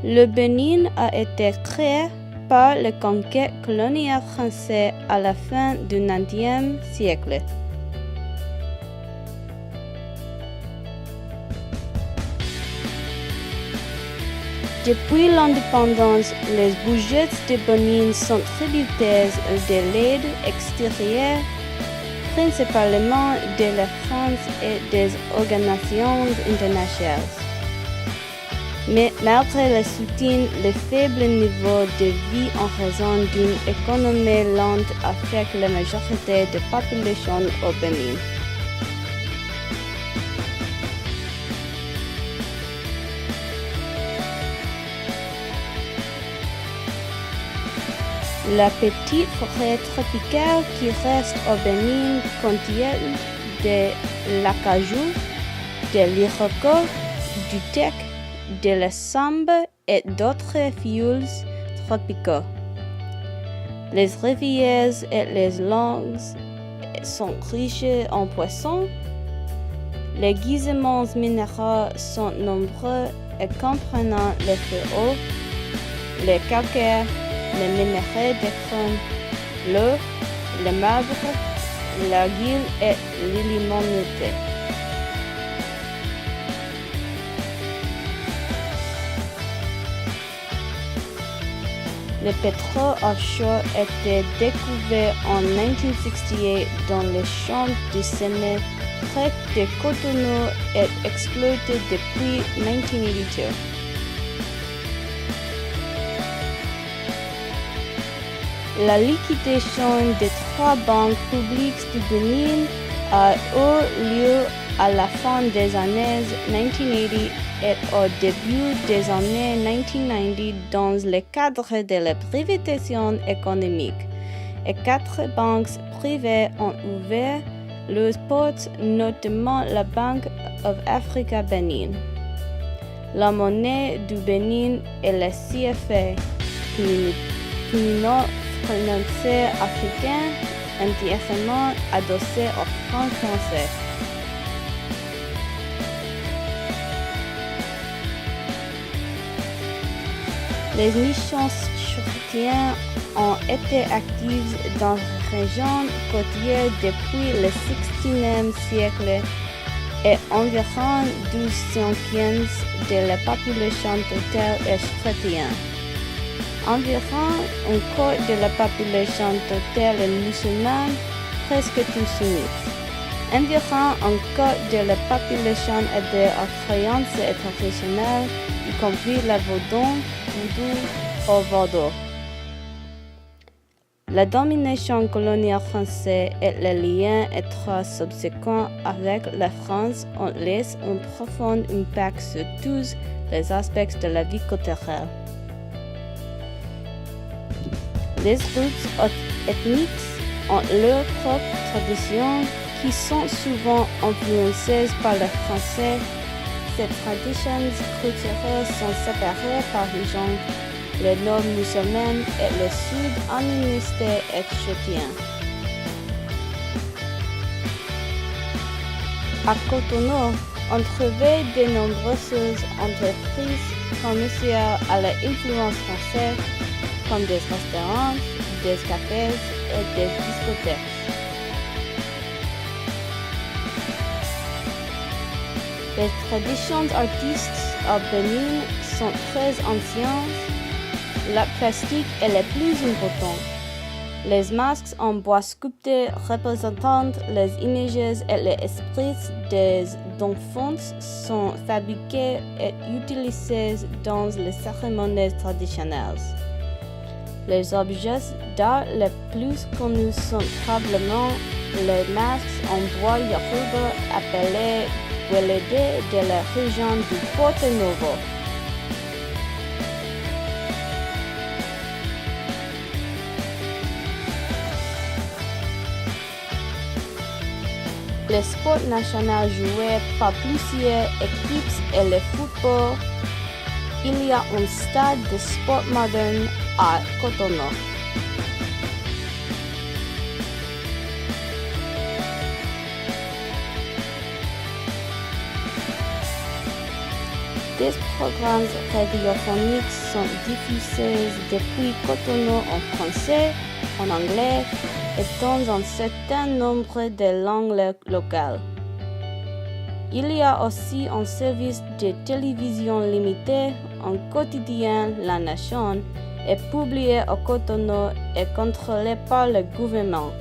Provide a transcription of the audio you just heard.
Le Bénin a été créé par la conquête coloniale française à la fin du XXe siècle. Depuis l'indépendance, les budgets du Bénin sont tributés de l'aide extérieure, principalement de la France et des organisations internationales. Mais malgré le soutien, le faible niveau de vie en raison d'une économie lente affecte la majorité de la population au Bénin. La petite forêt tropicale qui reste au Bénin contient de l'acajou, de l'iroko, du teck, de la sambe et d'autres feuilles tropicaux. Les rivières et les lacs sont riches en poissons. Les gisements minéraux sont nombreux et comprenant les feuilles, les calcaires, les minerais de chrome, l'eau, le marbre, l'argile et l'illuminité. Le pétrole offshore a été découvert en 1968 dans les champs du Séné près de Cotonou et exploité depuis 1982. La liquidation des 3 banques publiques du Bénin a eu lieu à la fin des années 1980 et au début des années 1990 dans le cadre de la privatisation économique. Et 4 banques privées ont ouvert leurs portes, notamment la Bank of Africa Benin. La monnaie du Bénin est le CFA, communauté financière africaine, entièrement adossée au franc français. Les missions chrétiennes ont été actives dans la région côtière depuis le XVIe siècle et environ 1215 de la population totale est chrétienne. Environ un quart de la population totale est musulmane, presque tous sunnites. Environ un quart de la population adhère aux croyances traditionnelles, y compris la vaudou au vaudou. La domination coloniale française et les liens étroits subséquents avec la France ont laissé un profond impact sur tous les aspects de la vie culturelle. Les groupes ethniques ont leurs propres traditions qui sont souvent influencées par le français. Ces traditions culturelles sont séparées par région, le nord musulman et le sud animiste et chrétien. À Cotonou, on trouvait de nombreuses entreprises commerciales à l'influence française, comme des restaurants, des cafés et des discothèques. Les traditions artistiques au Bénin sont très anciennes. La plastique est la plus importante. Les masques en bois sculpté représentant les images et les esprits des enfants sont fabriqués et utilisés dans les cérémonies traditionnelles. Les objets d'art les plus connus sont probablement les masques en bois yoruba appelés Welede de la région du Porto Novo. Le sport national joué par plusieurs équipes est le football. Il y a un stade de sport moderne à Cotonou. Des programmes radiophoniques sont diffusés depuis Cotonou en français, en anglais et dans un certain nombre de langues locales. Il y a aussi un service de télévision limité, un quotidien La Nation, est publié au Cotonou et contrôlé par le gouvernement.